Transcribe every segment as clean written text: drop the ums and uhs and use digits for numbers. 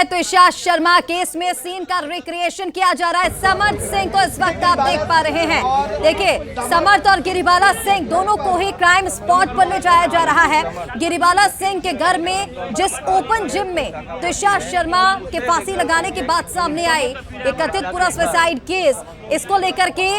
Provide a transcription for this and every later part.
त्विषा Sharma case में scene का recreation किया जा रहा है। समर्थ सिंह को इस वक्त आप देख पा रहे हैं। देखिए, समर्थ और गिरिबाला सिंह दोनों को ही क्राइम स्पॉट पर ले जाया जा रहा है। गिरिबाला सिंह के घर में जिस ओपन जिम में त्विषा शर्मा के फांसी लगाने की बात सामने आई, एक कथित पूरा सुसाइड केस, इसको लेकर के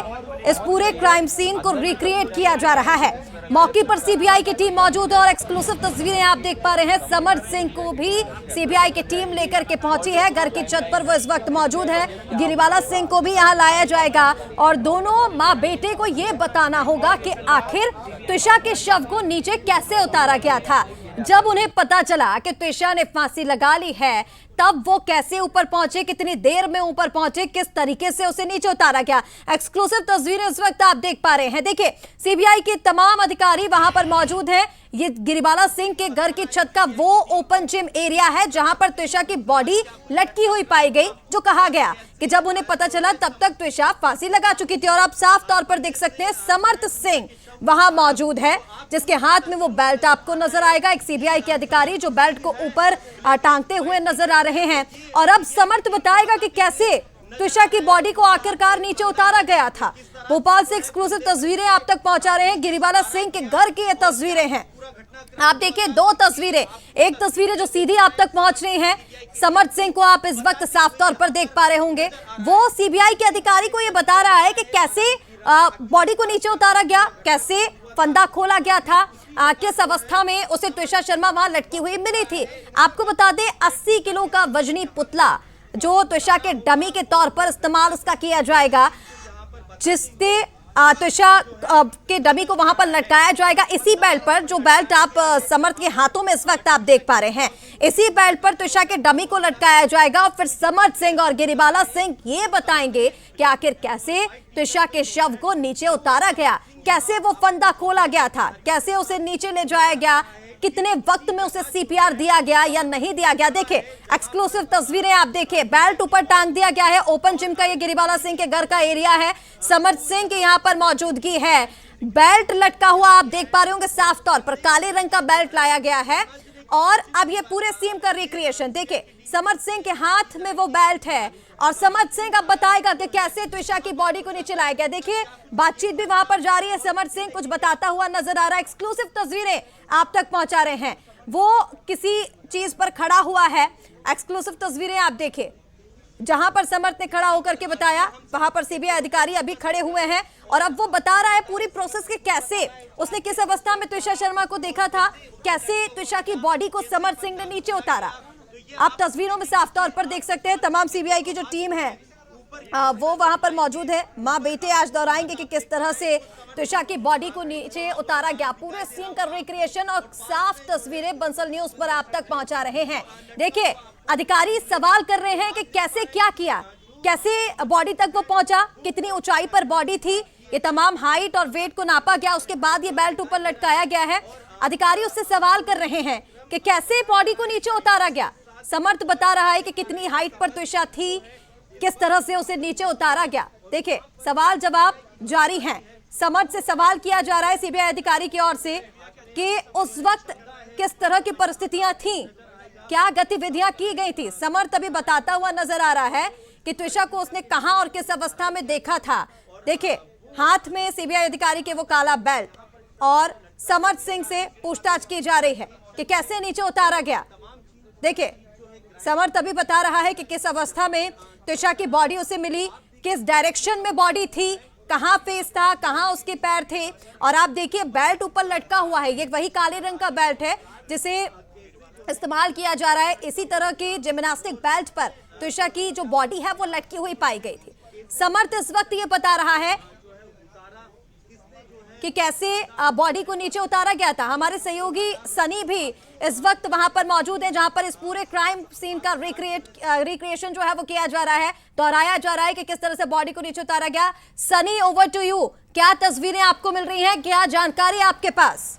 इस पूरे क्राइम सीन को रिक्रिएट किया जा रहा है। मौके पर सीबीआई की टीम मौजूद है और एक्सक्लूसिव तस्वीरें आप देख पा रहे हैं। समर्थ सिंह को भी सीबीआई की टीम लेकर के पहुंची है। घर की छत पर वो इस वक्त मौजूद है। गिरिबाला सिंह को भी यहां लाया जाएगा और दोनों मां बेटे को यह बताना होगा कि आखिर त्विषा के शव को नीचे कैसे उतारा गया था। जब उन्हें पता चला कि त्विषा ने फांसी लगा ली है, तब वो कैसे ऊपर पहुंचे, कितनी देर में ऊपर पहुंचे, किस तरीके से उसे नीचे उतारा गया। एक्सक्लूसिव तस्वीरें इस वक्त आप देख पा रहे हैं। देखिए, सीबीआई के तमाम अधिकारी वहां पर मौजूद हैं। ये गिरिबाला सिंह के घर की छत का वो ओपन जिम एरिया है जहां पर त्विषा की बॉडी लटकी हुई पाई गई, जो कहा गया कि जब उन्हें पता चला तब तक त्विषा फांसी लगा चुकी थी। और आप साफ तौर पर देख सकते हैं समर्थ सिंह वहां मौजूद है, जिसके हाथ में वो बेल्ट आपको नजर आएगा। एक सीबीआई के अधिकारी जो बेल्ट को ऊपर टांगते हुए नजर आ रहे हैं। और अब समर्थ बताएगा कि कैसे त्विषा की बॉडी को आखिरकार नीचे उतारा गया था। भोपाल से एक्सक्लूसिव तस्वीरें आप तक पहुंचा रहे हैं। गिरिबाला सिंह के घर की ये तस्वीरें हैं। आप देखिए, दो तस्वीरें, एक तस्वीरें जो सीधी आप तक पहुंच रही हैं। समर्थ सिंह को आप इस वक्त साफ तौर पर देख पा रहे होंगे। वो सीबीआई के अधिकारी को ये बता रहा है कि कैसे बॉडी को नीचे उतारा गया, कैसे फंदा खोला गया था, किस अवस्था में उसे त्विषा शर्मा वहां लटकी हुई मिली थी। आपको बता दें, 80 किलो का वजनी पुतला जो त्विषा के डमी के तौर पर इस्तेमाल उसका किया जाएगा, जिससे त्विषा के डमी को वहां पर लटकाया जाएगा। इसी बेल्ट पर, जो बेल्ट आप समर्थ के हाथों में इस वक्त आप देख पा रहे हैं, इसी बेल्ट पर त्विषा के डमी को लटकाया जाएगा। और फिर समर्थ सिंह और गिरिबाला सिंह ये बताएंगे कि आखिर कैसे त्विषा के शव को नीचे उतारा गया, कैसे वो फंदा खोला गया था, कैसे उसे नीचे ले जाया गया, कितने वक्त में उसे सीपीआर दिया गया या नहीं दिया गया। देखिए, एक्सक्लूसिव तस्वीरें आप देखिए। बेल्ट ऊपर टांग दिया गया है। ओपन जिम का ये गिरिबाला सिंह के घर का एरिया है। समर्थ सिंह की यहाँ पर मौजूदगी है। बेल्ट लटका हुआ आप देख पा रहे होंगे साफ तौर पर, काले रंग का बेल्ट लाया गया है। और अब ये पूरे सीन का रिक्रिएशन देखिए, समर्थ सिंह के हाथ में वो बेल्ट है और समर्थ सिंह अब बताएगा कि कैसे त्विषा की बॉडी को नीचे लाया गया। देखिए, बातचीत भी वहां पर जारी है। समर्थ सिंह कुछ बताता हुआ नजर आ रहा है। एक्सक्लूसिव तस्वीरें आप तक पहुंचा रहे हैं। वो किसी चीज पर खड़ा हुआ है। एक्सक्लूसिव तस्वीरें आप देखिए। जहां पर समर्थ ने खड़ा होकर के बताया, वहां पर सीबीआई अधिकारी अभी खड़े हुए हैं और अब वो बता रहा है पूरी प्रोसेस के कैसे उसने किस अवस्था में त्विषा शर्मा को देखा था, कैसे त्विषा की बॉडी को समर्थ सिंह ने नीचे उतारा। आप तस्वीरों में साफ तौर पर देख सकते हैं। तमाम सीबीआई की जो टीम है वो वहां पर मौजूद है। मां बेटे आज दोहराएंगे कि किस तरह से त्विषा की बॉडी को नीचे उतारा गया। पूरे सीन का रिक्रिएशन और साफ तस्वीरें बंसल न्यूज पर आप तक पहुंचा रहे हैं। देखिए, अधिकारी सवाल कर रहे हैं कि कैसे क्या किया, कैसे बॉडी तक वो पहुंचा, कितनी ऊंचाई पर बॉडी थी, ये तमाम हाइट और वेट को नापा गया, उसके बाद ये बेल्ट ऊपर लटकाया गया है। अधिकारी उससे सवाल कर रहे हैं कि कैसे बॉडी को नीचे उतारा गया। समर्थ बता रहा है कि कितनी हाइट पर त्विषा थी, किस तरह से उसे नीचे उतारा गया। देखिए, सवाल जवाब जारी हैं। समर्थ से सवाल किया जा रहा है सीबीआई अधिकारी की ओर से कि उस वक्त किस तरह की परिस्थितियां थी, क्या गतिविधियां की गई थी। समर्थ अभी बताता हुआ नजर आ रहा है कि त्विषा को उसने कहां और किस अवस्था में देखा था। देखिए, हाथ में सीबीआई अधिकारी के वो काला बेल्ट और समर्थ सिंह से पूछताछ की जा रही है कि कैसे नीचे उतारा गया। देखिए, समर्थ अभी बता रहा है कि किस अवस्था में त्विषा की बॉडी उसे मिली, किस डायरेक्शन में बॉडी थी, कहां फेस था, कहां उसके पैर थे। और आप देखिए, बेल्ट ऊपर लटका हुआ है। ये वही काले रंग का बेल्ट है जिसे इस्तेमाल किया जा रहा है। इसी तरह की जिम्नास्टिक बेल्ट पर त्विषा की जो बॉडी है वो लटकी हुई पाई गई थी। समर्थ इस वक्त ये बता रहा है कि कैसे बॉडी को नीचे उतारा गया था। हमारे सहयोगी सनी भी इस वक्त वहां पर मौजूद है, जहां पर इस पूरे क्राइम सीन का रिक्रिएशन जो है वो किया जा रहा है, दोहराया जा रहा है कि किस तरह से बॉडी को नीचे उतारा गया। Sunny, over to you. क्या तस्वीरें आपको मिल रही हैं, क्या जानकारी आपके पास?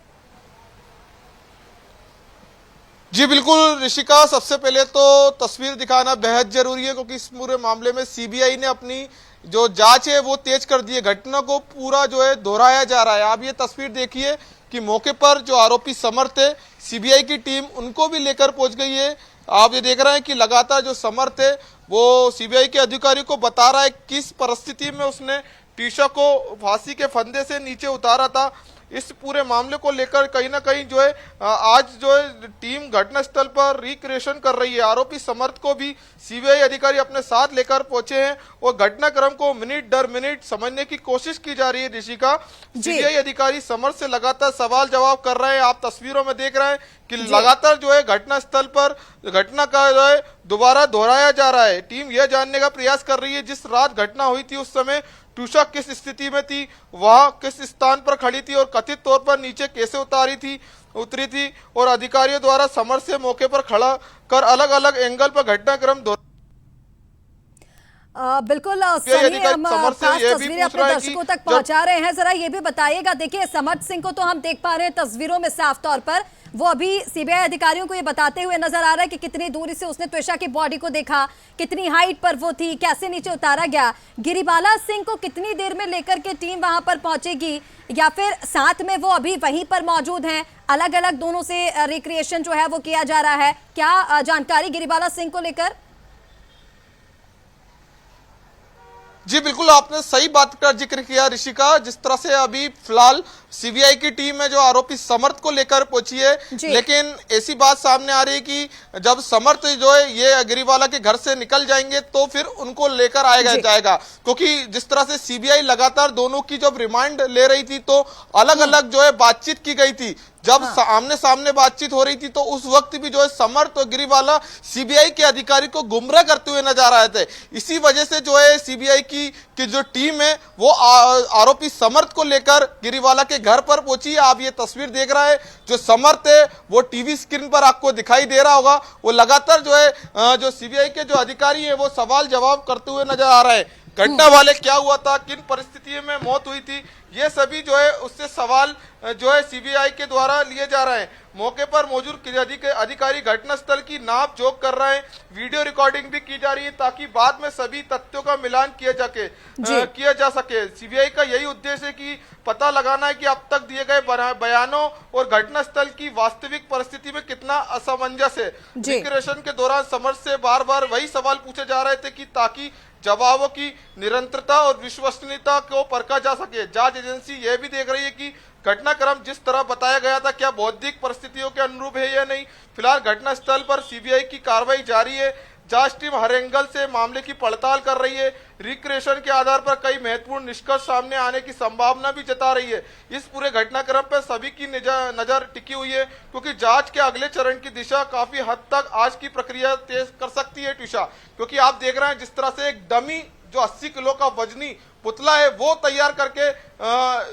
जी बिल्कुल ऋषिका, सबसे पहले तो तस्वीर दिखाना बेहद जरूरी है क्योंकि इस पूरे मामले में सीबीआई ने अपनी जो जांच है वो तेज कर दी है। घटना को पूरा जो है दोहराया जा रहा है। आप ये तस्वीर देखिए कि मौके पर जो आरोपी समर्थ है, सीबीआई की टीम उनको भी लेकर पहुंच गई है। आप ये देख रहे हैं कि लगातार जो समर्थ है वो सीबीआई के अधिकारी को बता रहा है किस परिस्थिति में उसने टीशा को फांसी के फंदे से नीचे उतारा था। इस पूरे मामले को लेकर कहीं ना कहीं जो है आज जो है टीम घटनास्थल पर रिक्रिएशन कर रही है। आरोपी समर्थ को भी सीबीआई अधिकारी अपने साथ लेकर पहुंचे हैं और घटनाक्रम को मिनट दर मिनट समझने की कोशिश की जा रही है। ऋषिका, सीबीआई अधिकारी समर्थ से लगातार सवाल जवाब कर रहे हैं। आप तस्वीरों में देख रहे हैं कि लगातार जो है घटनास्थल पर घटना का जो है दोबारा दोहराया जा रहा है। टीम यह जानने का प्रयास कर रही है जिस रात घटना हुई थी उस समय ट्यूशा किस स्थिति में थी, वह किस स्थान पर खड़ी थी और कथित तौर पर नीचे कैसे उतरी थी और अधिकारियों द्वारा समर्थ से मौके पर खड़ा कर अलग अलग एंगल पर घटनाक्रम बिल्कुल सनी, हम खास तस्वीरें अपने दर्शकों तक पहुंचा रहे हैं। जरा ये भी बताइएगा, देखिए समर्थ सिंह को तो हम देख पा रहे हैं तस्वीरों में साफ तौर पर, वो अभी सीबीआई अधिकारियों को ये बताते हुए नजर आ रहा है कि कितनी दूरी से उसने त्विषा की बॉडी को देखा, कितनी हाइट पर वो थी, कैसे नीचे उतारा गया। गिरिबाला सिंह को कितनी देर में लेकर के टीम वहां पर पहुंचेगी या फिर साथ में वो अभी वहीं पर मौजूद हैं? अलग अलग दोनों से रिक्रिएशन जो है वो किया जा रहा है, क्या जानकारी गिरिबाला सिंह को लेकर? जी बिल्कुल, आपने सही बात का जिक्र किया ऋषिका। जिस तरह से अभी फिलहाल सीबीआई की टीम है जो आरोपी समर्थ को लेकर पहुंची है, लेकिन ऐसी बात सामने आ रही है कि जब समर्थ जो है ये गिरिवाला के घर से निकल जाएंगे तो फिर उनको लेकर आएगा जाएगा, क्योंकि जिस तरह से सीबीआई लगातार दोनों की जब रिमांड ले रही थी तो अलग अलग जो है बातचीत की गई थी। जब आमने सामने बातचीत हो रही थी तो उस वक्त भी जो है समर्थ और गिरिवाला सीबीआई के अधिकारी को गुमराह करते हुए नजर आ रहे थे। इसी वजह से जो है सीबीआई की जो टीम है वो आरोपी समर्थ को लेकर गिरिवाला के घर पर पहुंची। आप ये तस्वीर देख रहे हैं, जो समर्थ है वो टीवी स्क्रीन पर आपको दिखाई दे रहा होगा। वो लगातार जो है जो सीबीआई के जो अधिकारी है वो सवाल जवाब करते हुए नजर आ रहे हैं। घटना वाले क्या हुआ था, किन परिस्थितियों में मौत हुई थी, ये सभी जो है उससे सवाल जो है सीबीआई के द्वारा लिए जा रहे हैं। मौके पर मौजूद अधिकारी घटनास्थल की नाप जोख कर रहे हैं, वीडियो रिकॉर्डिंग भी की जा रही है ताकि बाद में सभी तथ्यों का मिलान किया जा सके। सीबीआई का यही उद्देश्य है कि पता लगाना है कि अब तक दिए गए बयानों और घटनास्थल की वास्तविक परिस्थिति में कितना असमंजस है। रिक्रिएशन के दौरान समर्थ से बार बार वही सवाल पूछे जा रहे थे कि ताकि जवाबों की निरंतरता और विश्वसनीयता को परखा जा सके। जांच एजेंसी यह भी देख रही है कि घटनाक्रम जिस तरह बताया गया था क्या बौद्धिक परिस्थितियों के अनुरूप है या नहीं। फिलहाल घटनास्थल पर सीबीआई की कार्रवाई जारी है। जांच टीम हर एंगल से मामले की पड़ताल कर रही है। रिक्रिएशन के आधार पर कई महत्वपूर्ण निष्कर्ष सामने आने की संभावना भी जता रही है। इस पूरे घटनाक्रम पर सभी की नजर टिकी हुई है, क्योंकि जांच के अगले चरण की दिशा काफी हद तक आज की प्रक्रिया तेज कर सकती है ट्यूशा। क्योंकि आप देख रहे हैं जिस तरह से एक डमी जो 80 किलो का वजनी पुतला है वो तैयार करके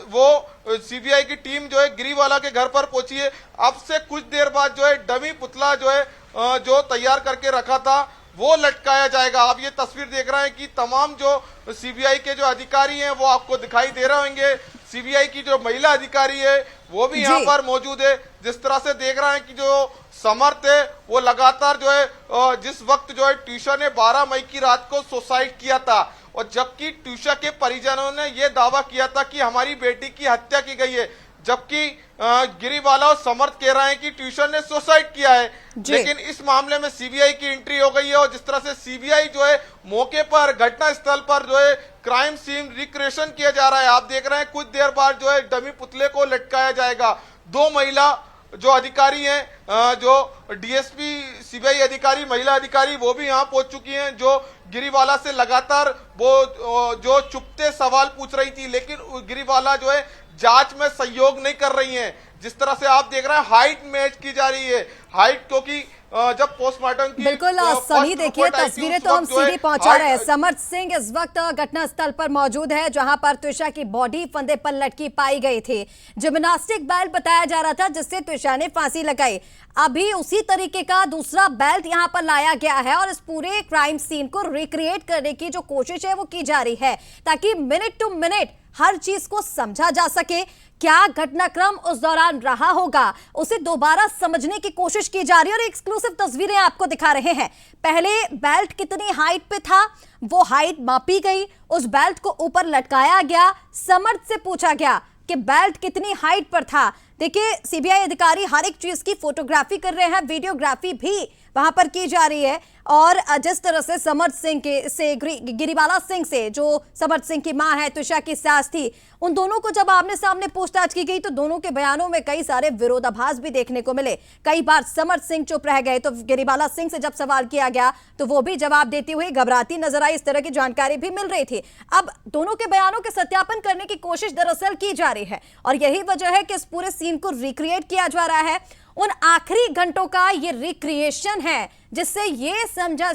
वो सीबीआई की टीम जो है गिरिवाला के घर पर पहुंची है। अब से कुछ देर बाद जो है डमी पुतला जो है जो तैयार करके रखा था वो लटकाया जाएगा। आप ये तस्वीर देख रहे हैं कि तमाम जो सीबीआई के जो अधिकारी हैं वो आपको दिखाई दे रहे होंगे। सीबीआई की जो महिला अधिकारी है वो भी यहाँ पर मौजूद है। जिस तरह से देख रहे हैं कि जो समर्थ है वो लगातार जो है जिस वक्त जो है ट्यूशा ने 12 मई की रात को सुसाइड किया था, और जबकि ट्यूशा के परिजनों ने यह दावा किया था कि हमारी बेटी की हत्या की गई है, जबकि गिरिवाला और समर्थ कह रहे हैं कि ट्यूशन ने सुसाइड किया है। लेकिन इस मामले में सीबीआई की एंट्री हो गई है और जिस तरह से सीबीआई जो है मौके पर घटना स्थल पर जो है क्राइम सीन रिक्रिएशन किया जा रहा है। आप देख रहे हैं कुछ देर बाद जो है डमी पुतले को लटकाया जाएगा। 2 महिला जो अधिकारी हैं, जो डीएसपी सीबीआई अधिकारी महिला अधिकारी वो भी यहाँ पहुंच चुकी हैं, जो गिरिवाला से लगातार वो जो चुपते सवाल पूछ रही थी, लेकिन गिरिवाला जो है जांच में सहयोग नहीं कर रही हैं। जिस तरह से आप देख रहे हैं हाइट मैच की जा रही है, हाइट क्योंकि जब पोस्टमार्टम की बिल्कुल सनी देखिए तस्वीरें तो हम सीधे पहुंचा रहे हैं। समर्थ सिंह इस वक्त घटनास्थल पर मौजूद है जहां पर त्विषा की बॉडी फंदे पर लटकी पाई गई थी। जिम्नास्टिक बेल्ट बताया जा रहा था जिससे त्विषा ने फांसी लगाई। अभी उसी तरीके का दूसरा बेल्ट यहां पर लाया गया है और इस पूरे क्राइम सीन को रिक्रिएट करने की जो कोशिश है वो की जा रही है ताकि मिनट टू मिनट हर चीज को समझा जा सके। क्या घटनाक्रम उस दौरान रहा होगा उसे दोबारा समझने की कोशिश की जा रही है और एक्सक्लूसिव तस्वीरें आपको दिखा रहे हैं। पहले बेल्ट कितनी हाइट पे था वो हाइट मापी गई, उस बेल्ट को ऊपर लटकाया गया, समर्थ से पूछा गया कि बेल्ट कितनी हाइट पर था। देखिए सीबीआई अधिकारी हर एक चीज की फोटोग्राफी कर रहे हैं, वीडियोग्राफी भी वहां पर की जा रही है। और जिस तरह से समर्थ सिंह के से गिरिबाला सिंह से, जो समर्थ सिंह की मां है, त्विषा की सास थी, उन दोनों को जब आमने सामने पूछताछ की गई तो दोनों के बयानों में कई सारे विरोधाभास भी देखने को मिले। कई बार समर्थ सिंह चुप रह गए तो गिरिबाला सिंह से जब सवाल किया गया तो वो भी जवाब देती हुई घबराती नजर आई। इस तरह की जानकारी भी मिल रही थी। अब दोनों के बयानों के सत्यापन करने की कोशिश दरअसल की जा रही है और यही वजह है कि इस पूरे सीन को रिक्रिएट किया जा रहा है। उन आखिरी घंटों का ये रिक्रिएशन है जिससे ये समझा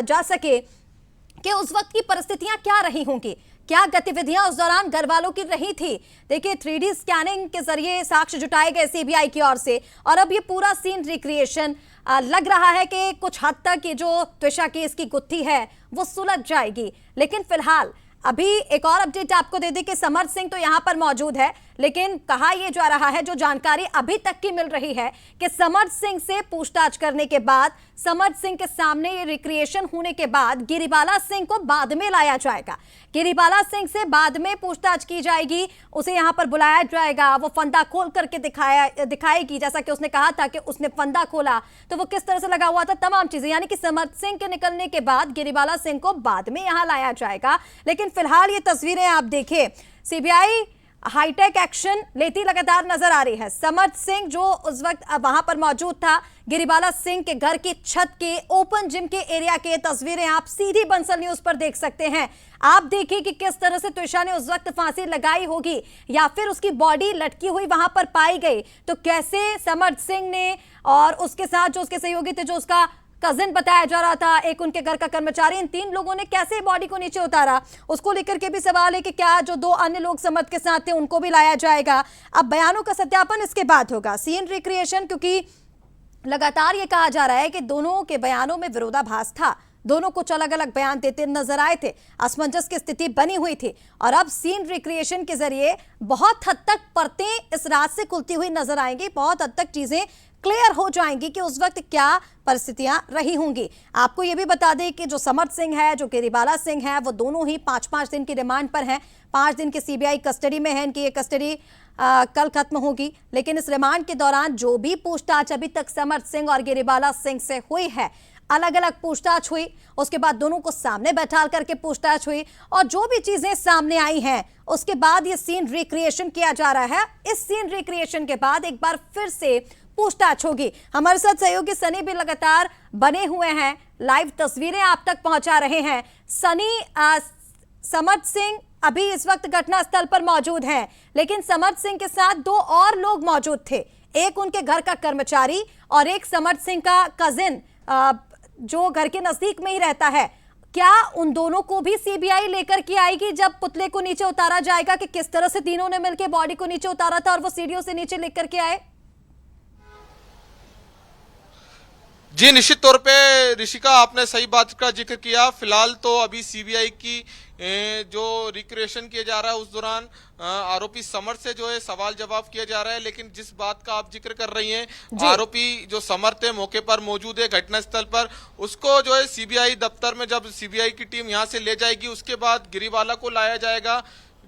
जा सके कि उस वक्त की परिस्थितियां क्या रही होंगी, क्या गतिविधियां उस दौरान घर वालों की रही थी। देखिए 3D स्कैनिंग के जरिए साक्ष्य जुटाए गए सीबीआई की ओर से और अब ये पूरा सीन रिक्रिएशन लग रहा है कि कुछ हद तक ये जो त्विषा केस की गुत्थी है वो सुलझ जाएगी। लेकिन फिलहाल अभी एक और अपडेट आपको दे दें कि समर्थ सिंह तो यहां पर मौजूद है, लेकिन कहा यह जा रहा है, जो जानकारी अभी तक की मिल रही है कि समर्थ सिंह से पूछताछ करने के बाद, समर्थ सिंह के सामने ये रिक्रिएशन होने के बाद गिरिबाला सिंह को बाद में लाया जाएगा। गिरिबाला सिंह से बाद में पूछताछ की जाएगी, उसे यहां पर बुलाया जाएगा, वो फंदा खोल करके दिखाएगी, जैसा कि उसने कहा था कि उसने फंदा खोला तो वो किस तरह से लगा हुआ था, तमाम चीजें। यानी कि समर्थ सिंह के निकलने के बाद गिरिबाला सिंह को बाद में यहां लाया जाएगा। लेकिन फिलहाल ये तस्वीरें आप देखिए, सीबीआई हाईटेक एक्शन लेती लगातार नजर आ रही है। समर्थ सिंह जो उस वक्त वहां पर मौजूद था, गिरिबाला सिंह के घर की छत के ओपन जिम के एरिया के तस्वीरें आप सीधी बंसल न्यूज पर देख सकते हैं। आप देखिए कि किस तरह से त्विषा ने उस वक्त फांसी लगाई होगी या फिर उसकी बॉडी लटकी हुई वहां पर पाई गई, तो कैसे समर्थ सिंह ने और उसके साथ जो उसके सहयोगी थे, जो उसका कजिन बताया जा रहा था, एक उनके घर का कर्मचारी, इन 3 लोगों ने कैसे बॉडी को नीचे उतारा, उसको लेकर के भी सवाल है कि क्या जो 2 अन्य लोग समर्थ के साथ थे उनको भी लाया जाएगा। अब बयानों का सत्यापन इसके बाद होगा, सीन रिक्रिएशन, क्योंकि लगातार ये कहा जा रहा है कि दोनों के बयानों में विरोधाभास था, दोनों कुछ अलग अलग बयान देते नजर आए थे, असमंजस की स्थिति बनी हुई थी और अब सीन रिक्रिएशन के जरिए बहुत हद तक परतें इस रात से खुलती हुई नजर आएंगी, बहुत हद तक चीजें क्लियर हो जाएंगी कि उस वक्त क्या परिस्थितियां रही होंगी। आपको यह भी बता दें कि जो समर्थ सिंह है, जो गिरिबाला सिंह है, वो दोनों ही 5-5 दिन की रिमांड पर हैं, 5 दिन की सीबीआई कस्टडी में है। इनकी ये कस्टडी कल खत्म होगी, लेकिन इस रिमांड के दौरान जो भी पूछताछ अभी तक समर्थ सिंह और गिरिबाला सिंह से हुई है, अलग अलग पूछताछ हुई, उसके बाद दोनों को सामने बैठा करके पूछताछ हुई और जो भी चीजें सामने आई हैं उसके बाद ये सीन रिक्रिएशन किया जा रहा है। इस सीन रिक्रिएशन के बाद एक बार फिर से पूछताछ होगी। हमारे साथ सहयोगी सनी भी लगातार बने हुए हैं, लाइव तस्वीरें आप तक पहुंचा रहे हैं। सनी, समर्थ सिंह अभी इस वक्त घटनास्थल पर मौजूद हैं, लेकिन समर्थ सिंह के साथ 2 और लोग मौजूद थे, एक उनके घर का कर्मचारी और एक समर्थ सिंह का कजिन जो घर के नजदीक में ही रहता है। क्या उन दोनों को भी सीबीआई लेकर के आएगी जब पुतले को नीचे उतारा जाएगा कि किस तरह से तीनों ने मिलकर बॉडी को नीचे उतारा था और वो सीढ़ियों से नीचे लेकर के आए? जी निश्चित तौर पे ऋषिका, आपने सही बात का जिक्र किया। फिलहाल तो अभी सीबीआई की जो रिक्रिएशन किया जा रहा है उस दौरान आरोपी समर्थ से जो है सवाल जवाब किया जा रहा है, लेकिन जिस बात का आप जिक्र कर रही हैं, आरोपी जो समर्थ है मौके पर मौजूद है घटनास्थल पर, उसको जो है सीबीआई दफ्तर में जब सीबीआई की टीम यहां से ले जाएगी उसके बाद गिरिबाला को लाया जाएगा,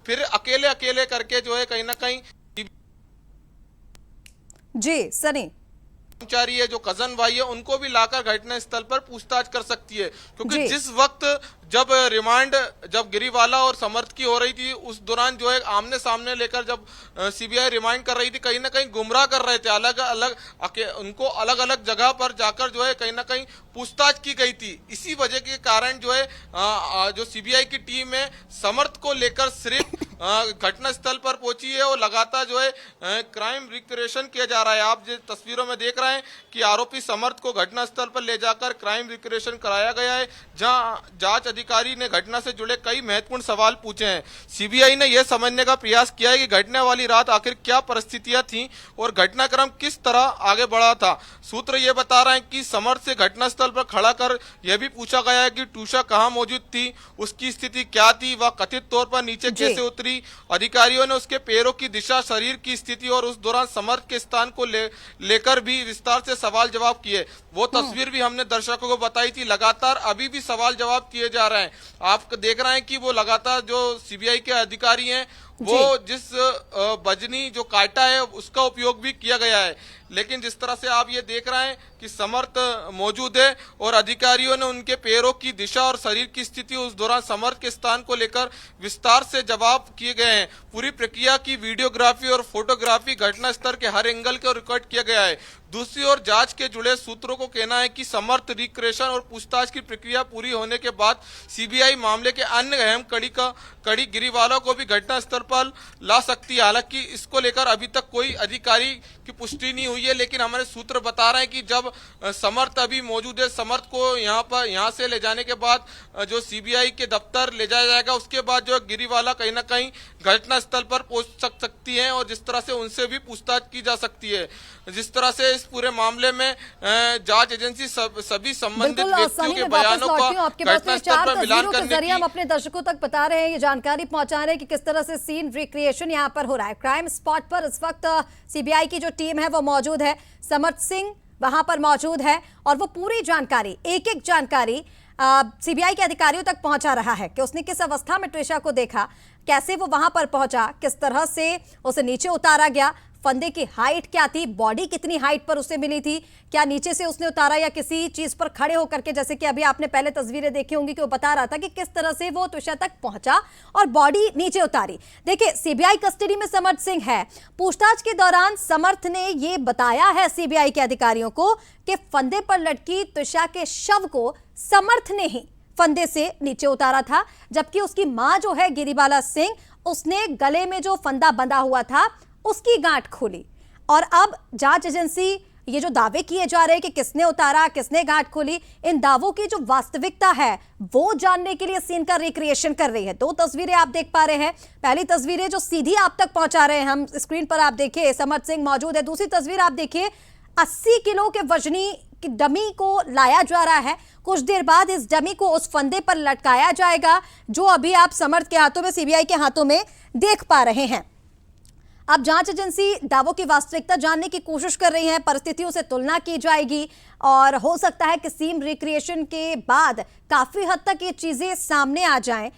फिर अकेले अकेले करके जो है कहीं ना कहीं जी सनी कर्मचारी है, जो कजन भाई है, उनको भी लाकर घटना स्थल पर पूछताछ कर सकती है। क्योंकि जिस वक्त जब रिमांड जब गिरिबाला और समर्थ की हो रही थी उस दौरान जो है आमने सामने लेकर जब सीबीआई रिमांड कर रही थी, कहीं ना कहीं गुमराह कर रहे थे, अलग अलग उनको अलग अलग जगह पर जाकर जो है कहीं ना कहीं पूछताछ की गई थी। इसी वजह के कारण जो है जो सीबीआई की टीम है समर्थ को लेकर सिर्फ घटना स्थल पर पहुंची है और लगातार जो है क्राइम रिक्रिएशन किया जा रहा है। आप जो तस्वीरों में देख रहे हैं कि आरोपी समर्थ को घटना स्थल पर ले जाकर क्राइम रिक्रिएशन कराया गया है, जहां जांच अधिकारी ने घटना से जुड़े कई महत्वपूर्ण सवाल पूछे हैं। सीबीआई ने यह समझने का प्रयास किया है कि घटना वाली रात आखिर क्या परिस्थितियां थीं और घटनाक्रम किस तरह आगे बढ़ा था। सूत्र ये बता रहे हैं कि समर्थ से घटनास्थल पर खड़ा कर यह भी पूछा गया है कि त्विषा कहां मौजूद थी, उसकी स्थिति क्या थी, वह कथित तौर पर नीचे कैसे उतरी। अधिकारियों ने उसके पैरों की दिशा, शरीर की स्थिति और उस दौरान समर्थ के स्थान को लेकर भी विस्तार से सवाल जवाब किए। वो तस्वीर भी हमने दर्शकों को बताई थी। लगातार अभी भी सवाल जवाब किए जा रहे हैं। आप देख रहे हैं कि वो लगातार जो सीबीआई के अधिकारी हैं वो जिस बजनी जो काटा है उसका उपयोग भी किया गया है। लेकिन जिस तरह से आप ये देख रहे हैं कि समर्थ मौजूद है और अधिकारियों ने उनके पैरों की दिशा और शरीर की स्थिति उस दौरान समर्थ के स्थान को लेकर विस्तार से जवाब किए गए हैं। पूरी प्रक्रिया की वीडियोग्राफी और फोटोग्राफी घटना स्थल के हर एंगल को रिकॉर्ड किया गया है। दूसरी ओर जांच के जुड़े सूत्रों को कहना है कि समर्थ रिक्रिएशन और पूछताछ की प्रक्रिया पूरी होने के बाद सीबीआई मामले के अन्य अहम कड़ी गिरीवाला को भी घटना स्थल पर ला सकती है। हालांकि इसको लेकर अभी तक कोई अधिकारी की पुष्टि नहीं हुई है, लेकिन हमारे सूत्र बता रहे हैं कि जब समर्थ अभी मौजूद है, समर्थ को यहाँ से ले जाने के बाद जो सीबीआई के दफ्तर ले जाया जाएगा, उसके बाद जो गिरीवाला कहीं ना कहीं घटना स्थल पर पहुंच सकती है और जिस तरह से उनसे भी पूछताछ की जा सकती है। जिस तरह से इस पूरे मामले में जांच एजेंसी सभी संबंधित व्यक्तियों के बयानों का घटना स्थल पर मिलान करने की हम अपने दर्शकों तक बता रहे हैं, ये जानकारी पहुंचा रहे हैं कि किस तरह से सीन रिक्रिएशन यहां पर हो रहा है। क्राइम स्पॉट पर इस वक्त सीबीआई की जो टीम है वो मौजूद है, समर्थ सिंह वहां पर मौजूद है और वो पूरी जानकारी, एक एक जानकारी सीबीआई के अधिकारियों तक पहुंचा रहा है कि उसने किस अवस्था में त्रिशा को देखा, कैसे वो वहां पर पहुंचा, किस तरह से उसे नीचे उतारा गया, फंदे की हाइट क्या थी, बॉडी कितनी हाइट पर उसे मिली थी, क्या नीचे से उसने उतारा या किसी चीज पर खड़े होकर के, जैसे कि अभी आपने पहले तस्वीरें देखी होंगी कि वो बता रहा था कि किस तरह से वो त्रिशा तक पहुंचा और बॉडी नीचे उतारी। देखिए, सीबीआई कस्टडी में समर्थ सिंह है। पूछताछ के दौरान समर्थ ने ये बताया है सीबीआई के अधिकारियों को कि फंदे पर लटकी त्रिशा के शव को समर्थ ने ही फंदे से नीचे उतारा था, जबकि उसकी मां जो है गिरीबाला सिंह, उसने गले में जो फंदा बंधा हुआ था उसकी गांठ खोली। और अब जांच एजेंसी ये जो दावे किए जा रहे हैं कि किसने उतारा, किसने गांठ खोली, इन दावों की जो वास्तविकता है वो जानने के लिए सीन का रिक्रिएशन कर रही है। दो तस्वीरें आप देख पा रहे हैं। पहली तस्वीरें जो सीधी आप तक पहुंचा रहे हैं हम स्क्रीन पर, आप देखिए समर्थ सिंह मौजूद है। दूसरी तस्वीर आप देखिए, 80 किलो के वजनी की डमी को लाया जा रहा है। कुछ देर बाद इस डमी को उस फंदे पर लटकाया जाएगा जो अभी आप समर्थ के हाथों में, सीबीआई के हाथों में देख पा रहे हैं। अब जांच एजेंसी दावों की वास्तविकता जानने की कोशिश कर रही है, परिस्थितियों से तुलना की जाएगी और हो सकता है कि सीन रिक्रिएशन के बाद काफी हद तक ये चीजें सामने आ जाएं।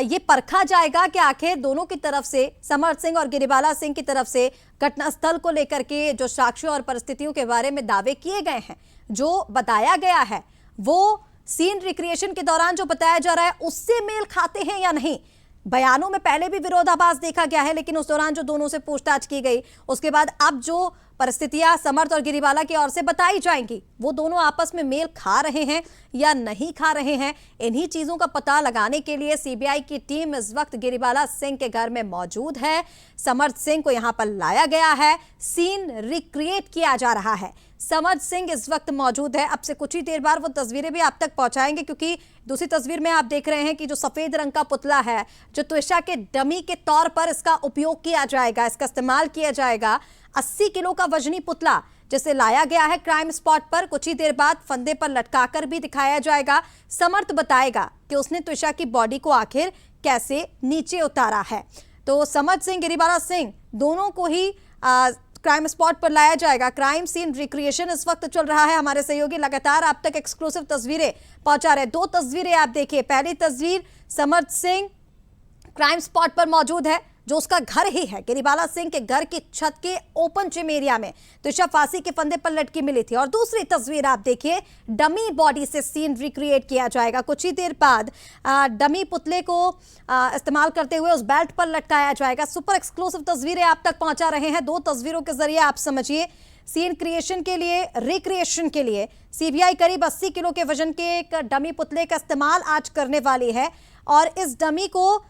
ये परखा जाएगा कि आखिर दोनों की तरफ से, समर्थ सिंह और गिरीबाला सिंह की तरफ से घटनास्थल को लेकर के जो साक्ष्यों और परिस्थितियों के बारे में दावे किए गए हैं, जो बताया गया है वो सीन रिक्रिएशन के दौरान जो बताया जा रहा है उससे मेल खाते हैं या नहीं। बयानों में पहले भी विरोधाभास देखा गया है, लेकिन उस दौरान जो दोनों से पूछताछ की गई, उसके बाद अब जो परिस्थितियां समर्थ और गिरीबाला की ओर से बताई जाएंगी, वो दोनों आपस में मेल खा रहे हैं या नहीं खा रहे हैं। इन्हीं चीजों का पता लगाने के लिए सीबीआई की टीम इस वक्त गिरीबाला सिंह के घर में मौजूद है। समर्थ सिंह को यहां पर लाया गया है, सीन रिक्रिएट किया जा रहा है। समर्थ सिंह इस वक्त मौजूद है। अब से कुछ ही देर बाद वो तस्वीरें भी आप तक पहुंचाएंगे, क्योंकि दूसरी तस्वीर में आप देख रहे हैं कि जो सफेद रंग का पुतला है, जो त्रिशा के डमी के तौर पर इसका उपयोग किया जाएगा, इसका इस्तेमाल किया जाएगा, 80 किलो का वजनी पुतला जिसे लाया गया है क्राइम स्पॉट पर, कुछ ही देर बाद फंदे पर लटकाकर भी दिखाया जाएगा। समर्थ बताएगा कि उसने त्रिशा की बॉडी को आखिर कैसे नीचे उतारा है। तो समर्थ सिंह, गिरीबाला सिंह दोनों को ही क्राइम स्पॉट पर लाया जाएगा। क्राइम सीन रिक्रिएशन इस वक्त चल रहा है। हमारे सहयोगी लगातार आप तक एक्सक्लूसिव तस्वीरें पहुंचा रहे हैं। दो तस्वीरें आप देखिए। पहली तस्वीर, समर्थ सिंह क्राइम स्पॉट पर मौजूद है, जो उसका घर ही है। गिरीबाला सिंह के घर की छत के ओपन जिम एरिया में त्रिशा फांसी के फंदे पर लटकी मिली थी। और दूसरी तस्वीर आप देखिए, डमी बॉडी से सीन रिक्रिएट किया जाएगा। कुछ ही देर बाद डमी पुतले को इस्तेमाल करते हुए उस बेल्ट पर लटकाया जाएगा। सुपर एक्सक्लूसिव तस्वीरें आप तक पहुंचा रहे हैं। दो तस्वीरों के जरिए आप समझिए, सीन क्रिएशन के लिए, रिक्रिएशन के लिए सीबीआई करीब 80 किलो के वजन के एक डमी पुतले का इस्तेमाल आज करने वाली है। और इस डमी को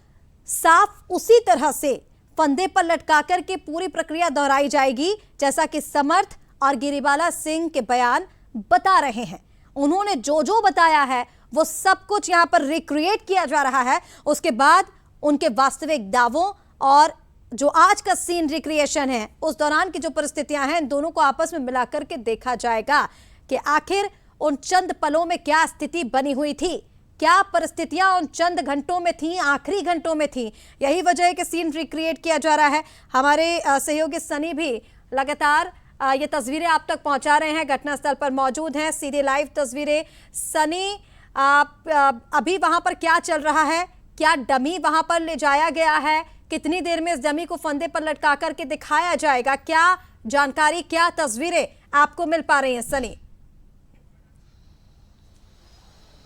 साफ उसी तरह से फंदे पर लटकाकर के पूरी प्रक्रिया दोहराई जाएगी जैसा कि समर्थ और गिरीबाला सिंह के बयान बता रहे हैं। उन्होंने जो जो बताया है वो सब कुछ यहां पर रिक्रिएट किया जा रहा है। उसके बाद उनके वास्तविक दावों और जो आज का सीन रिक्रिएशन है, उस दौरान की जो परिस्थितियां हैं, इन दोनों को आपस में मिलाकर के देखा जाएगा कि आखिर उन चंद पलों में क्या स्थिति बनी हुई थी, क्या परिस्थितियां उन चंद घंटों में थी, आखिरी घंटों में थी। यही वजह है कि सीन रिक्रिएट किया जा रहा है। हमारे सहयोगी सनी भी लगातार ये तस्वीरें आप तक पहुंचा रहे हैं, घटनास्थल पर मौजूद हैं, सीधे लाइव तस्वीरें। सनी, अभी वहां पर क्या चल रहा है? क्या डमी वहां पर ले जाया गया है? कितनी देर में इस डमी को फंदे पर लटका करके दिखाया जाएगा? क्या जानकारी, क्या तस्वीरें आपको मिल पा रही हैं सनी?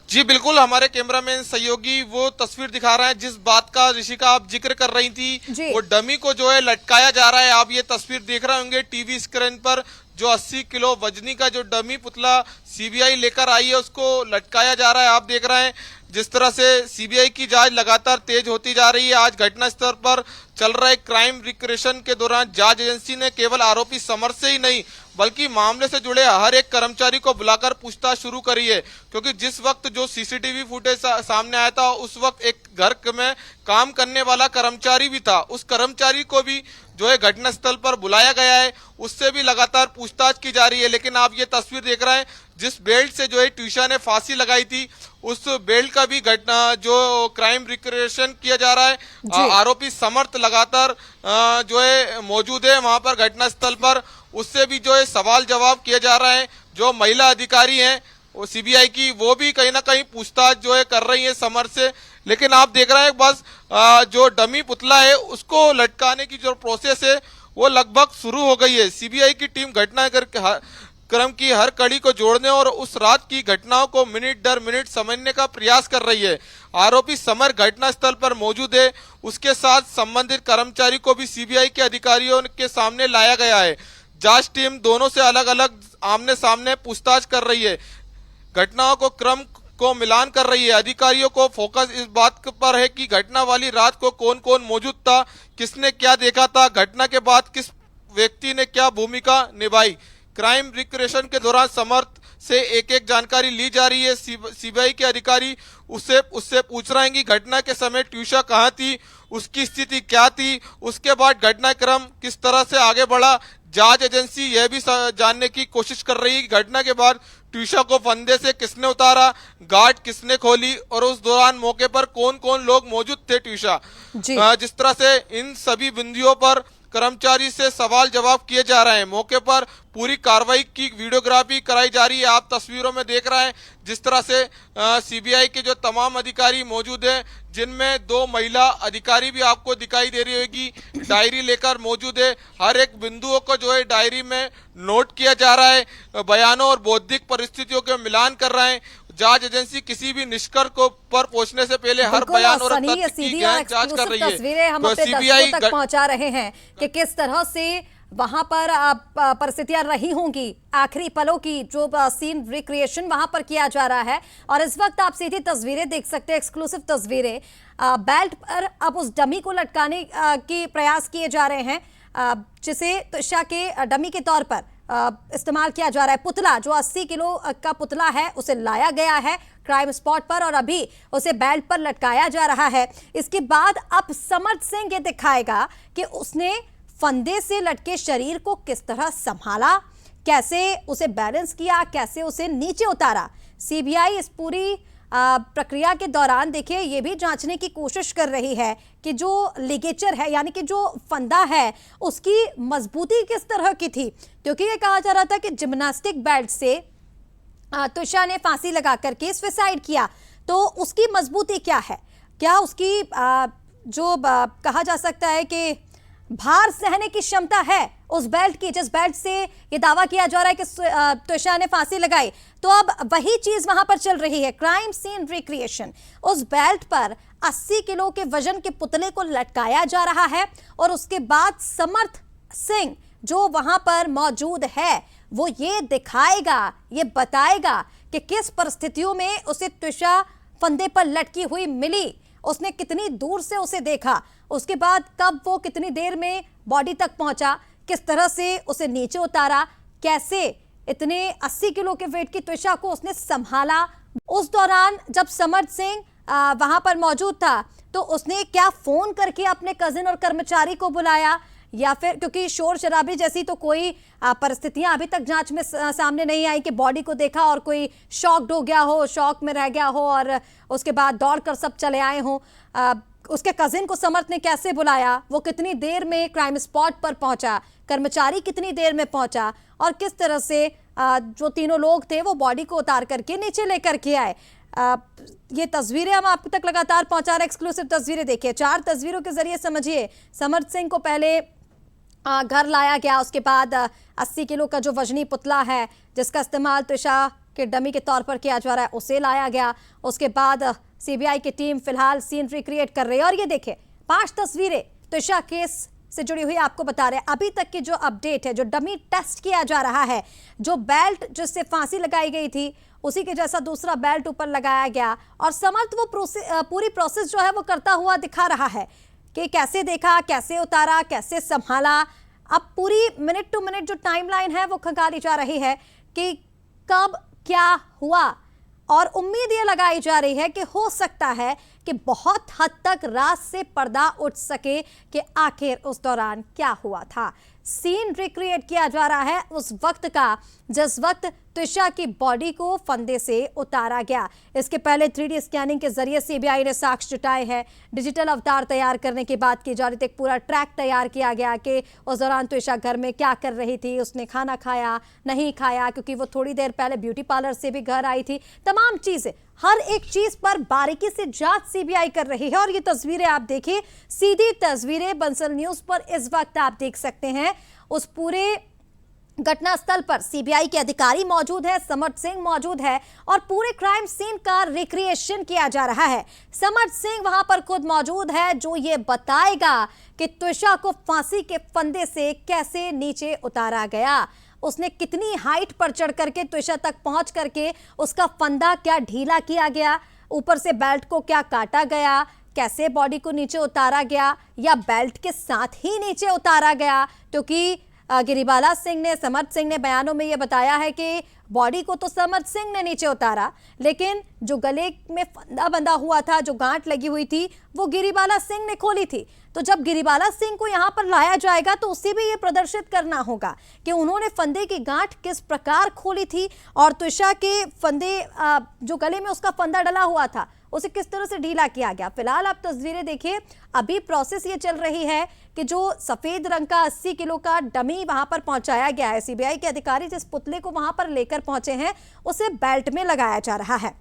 जी बिल्कुल, हमारे कैमरामैन सहयोगी वो तस्वीर दिखा रहा है जिस बात का ऋषिका आप जिक्र कर रही थी। वो डमी को जो है लटकाया जा रहा है। आप ये तस्वीर देख रहे होंगे टीवी स्क्रीन पर, जो 80 किलो वजनी का जो डमी पुतला सीबीआई लेकर आई है उसको लटकाया जा रहा है। आप देख रहे हैं जिस तरह से सीबीआई की जांच लगातार तेज होती जा रही है। आज घटना स्थल पर चल रहे क्राइम रिक्रेशन के दौरान जांच एजेंसी ने केवल आरोपी समर से ही नहीं बल्कि मामले से जुड़े हर एक कर्मचारी को बुलाकर पूछताछ शुरू करी है, क्योंकि जिस वक्त जो सीसीटीवी फुटेज सामने आया था उस वक्त एक घर में काम करने वाला कर्मचारी भी था। उस कर्मचारी को भी जो है घटना स्थल पर बुलाया गया है, उससे भी लगातार पूछताछ की जा रही है। लेकिन आप ये तस्वीर देख रहे हैं जिस बेल्ट से जो है ट्यूशा ने फांसी लगाई थी उस बेल्ट का भी घटना जो क्राइम रिक्रिएशन किया जा रहा है। आरोपी समर्थ लगातार जो है मौजूद है वहां पर घटना स्थल पर, उससे भी जो है सवाल जवाब किया जा रहा है। जो महिला अधिकारी हैं वो सीबीआई की, वो भी कहीं ना कहीं पूछताछ जो है कर रही है समर से। लेकिन आप देख रहे हैं बस जो डमी पुतला है उसको लटकाने की जो प्रोसेस है वो लगभग शुरू हो गई है। सीबीआई की टीम घटनाक्रम की हर कड़ी को जोड़ने और उस रात की घटनाओं को मिनट दर मिनट समझने का प्रयास कर रही है। आरोपी समर घटना स्थल पर मौजूद है, उसके साथ संबंधित कर्मचारी को भी सीबीआई के अधिकारियों के सामने लाया गया है। जांच टीम दोनों से अलग अलग आमने सामने पूछताछ कर रही है, घटनाओं को क्रम को मिलान कर रही है। अधिकारियों को फोकस इस बात पर है कि घटना वाली रात को कौन कौन मौजूद था, किसने क्या देखा था, घटना के बाद किस व्यक्ति ने क्या भूमिका निभाई। क्राइम रिक्रेशन के दौरान समर्थ से एक एक जानकारी ली जा रही है। सीबीआई के अधिकारी उससे पूछ रहे हैं कि घटना के समय ट्यूशा कहाँ थी, उसकी स्थिति क्या थी, उसके बाद घटनाक्रम किस तरह से आगे बढ़ा। जांच एजेंसी यह भी जानने की कोशिश कर रही है कि घटना के बाद ट्यूशा को फंदे से किसने उतारा, गार्ड किसने खोली और उस दौरान मौके पर कौन कौन लोग मौजूद थे ट्यूशा। जिस तरह से इन सभी बिंदुओं पर कर्मचारी से सवाल जवाब किए जा रहे हैं। मौके पर पूरी कार्रवाई की वीडियोग्राफी कराई जा रही है। आप तस्वीरों में देख रहे हैं जिस तरह से सीबीआई के जो तमाम अधिकारी मौजूद हैं, जिनमें 2 महिला अधिकारी भी आपको दिखाई दे रही होगी, डायरी लेकर मौजूद है। हर एक बिंदुओं को जो है डायरी में नोट किया जा रहा है, बयानों और बौद्धिक परिस्थितियों के मिलान कर रहे हैं। जांच एजेंसी किसी भी निष्कर्ष को पर पहुंचने से पहले हर बयान और तथ्य की गहन जांच कर रही है। तस्वीरें हम अपने दर्शकों तक पहुंचा रहे हैं कि किस तरह से वहां पर परिस्थितियां रही होंगी, आखिरी पलों की जो सीन रिक्रिएशन वहां पर किया जा रहा है। और इस वक्त आप सीधी तस्वीरें देख सकते हैं, एक्सक्लूसिव तस्वीरें। बेल्ट पर अब उस डमी को लटकाने की प्रयास किए जा रहे हैं, जिसे तुषा के डमी के तौर पर इस्तेमाल किया जा रहा है। पुतला जो 80 किलो का पुतला है उसे लाया गया है क्राइम स्पॉट पर और अभी उसे बेल्ट पर लटकाया जा रहा है। इसके बाद अब समर्थ सिंह ये दिखाएगा कि उसने फंदे से लटके शरीर को किस तरह संभाला, कैसे उसे बैलेंस किया, कैसे उसे नीचे उतारा। सीबीआई इस पूरी प्रक्रिया के दौरान देखिए ये भी जांचने की कोशिश कर रही है कि जो लिगेचर है यानी कि जो फंदा है उसकी मजबूती किस तरह की थी, क्योंकि ये कहा जा रहा था कि जिम्नास्टिक बेल्ट से तुषा ने फांसी लगा करके सुसाइड किया, तो उसकी मजबूती क्या है, क्या उसकी कहा जा सकता है कि भार सहने की क्षमता है उस बेल्ट की, जिस बेल्ट से ये दावा किया जा रहा है कि तुषा ने फांसी लगाई। तो अब वही चीज वहां पर चल रही है, क्राइम सीन रिक्रिएशन। उस बेल्ट पर 80 किलो के वजन के पुतले को लटकाया जा रहा है और उसके बाद समर्थ सिंह जो वहां पर मौजूद है वो ये दिखाएगा, ये बताएगा कि किस परिस्थितियों में उसे तुषा फंदे पर लटकी हुई मिली, उसने कितनी दूर से उसे देखा, उसके बाद कब वो कितनी देर में बॉडी तक पहुंचा, किस तरह से उसे नीचे उतारा, कैसे इतने 80 किलो के वेट की तुषा को उसने संभाला। उस दौरान जब समर्थ सिंह वहां पर मौजूद था तो उसने क्या फोन करके अपने कजिन और कर्मचारी को बुलाया, या फिर क्योंकि शोर शराबे जैसी तो कोई परिस्थितियां अभी तक जांच में सामने नहीं आई कि बॉडी को देखा और कोई शॉक्ड हो गया हो, शॉक में रह गया हो और उसके बाद दौड़कर सब चले आए हो। उसके कजिन को समर्थ ने कैसे बुलाया, वो कितनी देर में क्राइम स्पॉट पर पहुंचा, कर्मचारी कितनी देर में पहुंचा और किस तरह से जो तीनों लोग थे वो बॉडी को उतार करके नीचे लेकर के आए। ये तस्वीरें हम आप तक लगातार पहुंचा रहे हैं, एक्सक्लूसिव तस्वीरें देखिए। 4 तस्वीरों के जरिए समझिए, समर्थ सिंह को पहले घर लाया गया, उसके बाद 80 किलो का जो वजनी पुतला है जिसका इस्तेमाल त्विषा के डमी के तौर पर किया जा रहा है उसे लाया गया। उसके बाद सीबीआई की टीम फिलहाल सीन रिक्रिएट कर रही है। और ये देखिए 5 तस्वीरें त्विषा केस से जुड़ी हुई आपको बता रहे हैं। अभी तक की जो अपडेट है, जो डमी टेस्ट किया जा रहा है, जो बेल्ट जिससे फांसी लगाई गई थी उसी के जैसा दूसरा बेल्ट ऊपर लगाया गया और समर्थ वो पूरी प्रोसेस जो है वो करता हुआ दिखा रहा है कि कैसे देखा, कैसे उतारा, कैसे संभाला। अब पूरी मिनट टू मिनट जो टाइमलाइन है वो खंगाली जा रही है कि कब क्या हुआ और उम्मीद ये लगाई जा रही है कि हो सकता है कि बहुत हद तक राज से पर्दा उठ सके कि आखिर उस दौरान क्या हुआ था। सीन रिक्रिएट किया जा रहा है उस वक्त का जिस वक्त त्विषा की बॉडी को फंदे से उतारा गया। इसके पहले 3D स्कैनिंग के जरिए सीबीआई ने साक्ष्य जुटाए हैं। डिजिटल अवतार तैयार करने की बात की जा रही थी, एक पूरा ट्रैक तैयार किया गया कि उस दौरान त्विषा घर में क्या कर रही थी, उसने खाना खाया नहीं खाया, क्योंकि वो थोड़ी देर पहले ब्यूटी पार्लर से भी घर आई थी। तमाम चीजें, हर एक चीज पर बारीकी से जांच सीबीआई कर रही है। और ये तस्वीरें आप देखिए, सीधी तस्वीरें बंसल न्यूज पर इस वक्त आप देख सकते हैं। उस पूरे घटना स्थल पर सीबीआई के अधिकारी मौजूद है, समर्थ सिंह मौजूद है और पूरे क्राइम सीन का रिक्रिएशन किया जा रहा है। समर्थ सिंह वहां पर खुद मौजूद है जो ये बताएगा कि त्विषा को फांसी के फंदे से कैसे नीचे उतारा गया, उसने कितनी हाइट पर चढ़ करके त्विषा तक पहुंच करके उसका फंदा क्या ढीला किया गया, ऊपर से बेल्ट को क्या काटा गया, कैसे बॉडी को नीचे उतारा गया या बेल्ट के साथ ही नीचे उतारा गया। क्योंकि गिरिबाला सिंह ने, समर्थ सिंह ने बयानों में यह बताया है कि बॉडी को तो समर्थ सिंह ने नीचे उतारा, लेकिन जो गले में फंदा बंधा हुआ था, जो गांठ लगी हुई थी, वो गिरिबाला सिंह ने खोली थी। तो जब गिरिबाला सिंह को यहां पर लाया जाएगा तो उसे भी ये प्रदर्शित करना होगा कि उन्होंने फंदे की गांठ किस प्रकार खोली थी और त्विषा के फंदे, जो गले में उसका फंदा डला हुआ था, उसे किस तरह से ढीला किया गया। फिलहाल आप तस्वीरें देखिए, अभी प्रोसेस ये चल रही है कि जो सफेद रंग का 80 किलो का डमी वहां पर पहुंचाया गया है, सीबीआई के अधिकारी जिस पुतले को वहां पर लेकर पहुंचे हैं उसे बेल्ट में लगाया जा रहा है।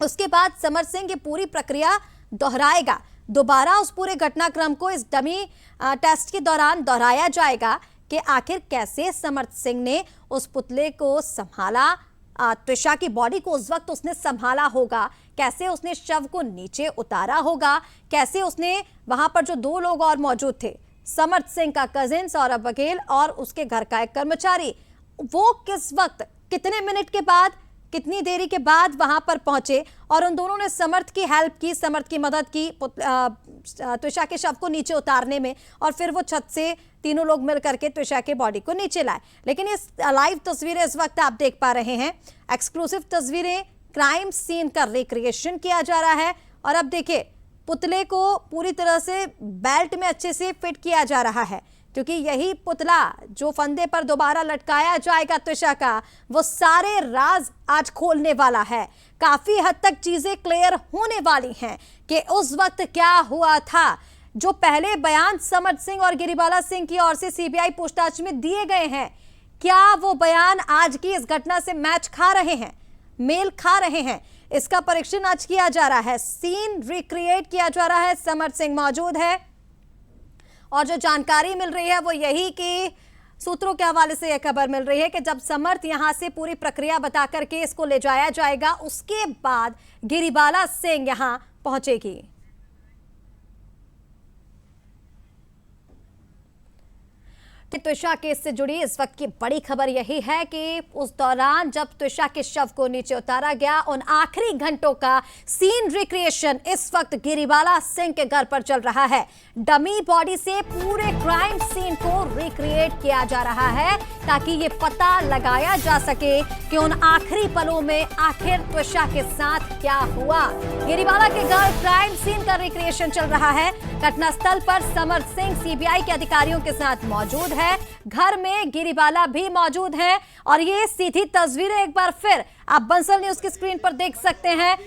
उसके बाद समर्थ सिंह ये पूरी प्रक्रिया दोहराएगा, दोबारा उस पूरे घटनाक्रम को इस डमी टेस्ट के दौरान दोहराया जाएगा कि आखिर कैसे समर्थ सिंह ने उस पुतले को संभाला, त्विषा की बॉडी को उस वक्त उसने संभाला होगा, कैसे उसने शव को नीचे उतारा होगा, कैसे उसने वहां पर जो 2 लोग और मौजूद थे, समर्थ सिंह का कजिन सौरभ बघेल और उसके घर का एक कर्मचारी, वो किस वक्त, कितने मिनट के बाद, कितनी देरी के बाद वहां पर पहुंचे और उन दोनों ने समर्थ की हेल्प की, समर्थ की मदद की त्विषा के शव को नीचे उतारने में, और फिर वो छत से तीनों लोग मिल करके त्विषा के बॉडी को नीचे लाए। लेकिन इस लाइव तस्वीरें इस वक्त आप देख पा रहे हैं, एक्सक्लूसिव तस्वीरें, क्राइम सीन का रिक्रिएशन किया जा रहा है। और अब देखिए, पुतले को पूरी तरह से बेल्ट में अच्छे से फिट किया जा रहा है, क्योंकि यही पुतला जो फंदे पर दोबारा लटकाया जाएगा त्विषा का, वो सारे राज आज खोलने वाला है। काफी हद तक चीजें क्लियर होने वाली हैं कि उस वक्त क्या हुआ था। जो पहले बयान समर्थ सिंह और गिरिबाला सिंह की ओर से सीबीआई पूछताछ में दिए गए हैं, क्या वो बयान आज की इस घटना से मैच खा रहे हैं, मेल खा रहे हैं, इसका परीक्षण आज किया जा रहा है। सीन रिक्रिएट किया जा रहा है। समर्थ सिंह मौजूद है और जो जानकारी मिल रही है वो यही कि सूत्रों के हवाले से यह खबर मिल रही है कि जब समर्थ यहां से पूरी प्रक्रिया बता करके इसको ले जाया जाएगा, उसके बाद गिरिबाला सिंह यहां पहुंचेगी। त्विषा केस से जुड़ी इस वक्त की बड़ी खबर यही है कि उस दौरान जब त्विषा के शव को नीचे उतारा गया, उन आखिरी घंटों का सीन रिक्रिएशन इस वक्त गिरिबाला सिंह के घर पर चल रहा है। डमी बॉडी से पूरे क्राइम सीन को रिक्रिएट किया जा रहा है ताकि ये पता लगाया जा सके कि उन आखिरी पलों में आखिर त्विषा के साथ क्या हुआ। गिरिबाला के घर क्राइम सीन का रिक्रिएशन चल रहा है। घटनास्थल पर समर्थ सिंह सीबीआई के अधिकारियों के साथ मौजूद है, घर में गिरिबाला भी मौजूद हैं और ये सीधी तस्वीरें एक बार फिर आप बंसल न्यूज की स्क्रीन पर देख सकते हैं।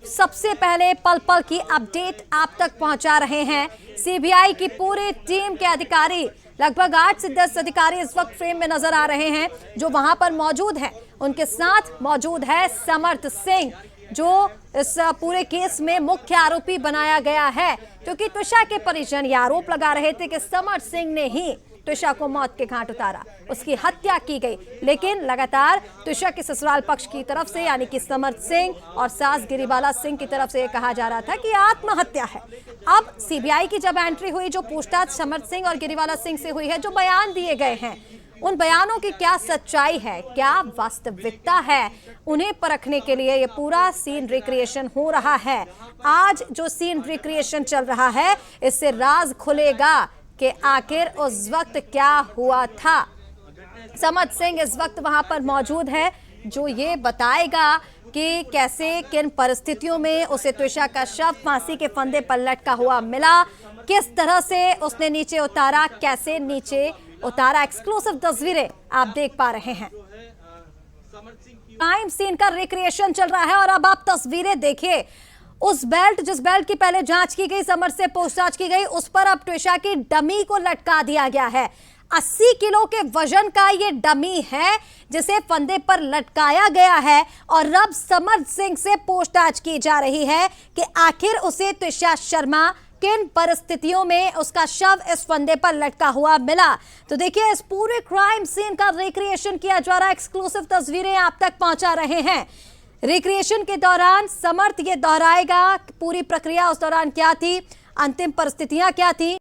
सबसे पहले पल पल की अपडेट आप तक पहुंचा रहे हैं। सीबीआई की पूरी टीम के अधिकारी, लगभग 8 से 10 अधिकारी इस वक्त फ्रेम में नजर आ रहे हैं जो वहां पर मौजूद हैं। उनके साथ मौजूद है समर्थ सिंह, जो इस पूरे केस में मुख्य आरोपी बनाया गया है, क्योंकि त्विषा के परिजन ये आरोप लगा रहे थे कि समर सिंह ने ही त्विषा को मौत के घाट उतारा, उसकी हत्या की गई। लेकिन लगातार त्विषा के ससुराल पक्ष की तरफ से यानी कि समर सिंह और सास गिरिबाला सिंह की तरफ से यह कहा जा रहा था कि आत्महत्या है। अब सीबीआई की जब एंट्री हुई, जो पूछताछ समर सिंह और गिरिबाला सिंह से हुई है, जो बयान दिए गए हैं, उन बयानों की क्या सच्चाई है, क्या वास्तविकता है, उन्हें परखने के लिए ये पूरा सीन रिक्रिएशन हो रहा है। आज जो सीन रिक्रिएशन चल रहा है, इससे राज खुलेगा कि आखिर उस वक्त क्या हुआ था। समर सिंह इस वक्त वहां पर मौजूद है, जो ये बताएगा कि कैसे किन परिस्थितियों में उसे त्विषा का शव फांसी के फंदे पर लटका हुआ मिला, किस तरह से उसने नीचे उतारा, कैसे नीचे उतारा। एक्सक्लूसिव तस्वीरें आप देख पा रहे हैं। क्राइम सीन का रिक्रिएशन चल रहा है और अब आप तस्वीरें देखिए। उस बेल्ट, जिस बेल्ट की पहले जांच की गई, समर से पूछताछ की गई, उस पर अब त्विषा की डमी को लटका दिया गया है। 80 किलो के वजन का ये डमी है जिसे फंदे पर लटकाया गया है और अब समर सिंह से पूछताछ की जा रही है कि आखिर उसे त्विषा शर्मा किन परिस्थितियों में उसका शव इस फंदे पर लटका हुआ मिला। तो देखिए, इस पूरे क्राइम सीन का रिक्रिएशन किया जा रहा है। एक्सक्लूसिव तस्वीरें आप तक पहुंचा रहे हैं। रिक्रिएशन के दौरान समर्थ ये दोहराएगा पूरी प्रक्रिया उस दौरान क्या थी, अंतिम परिस्थितियां क्या थी।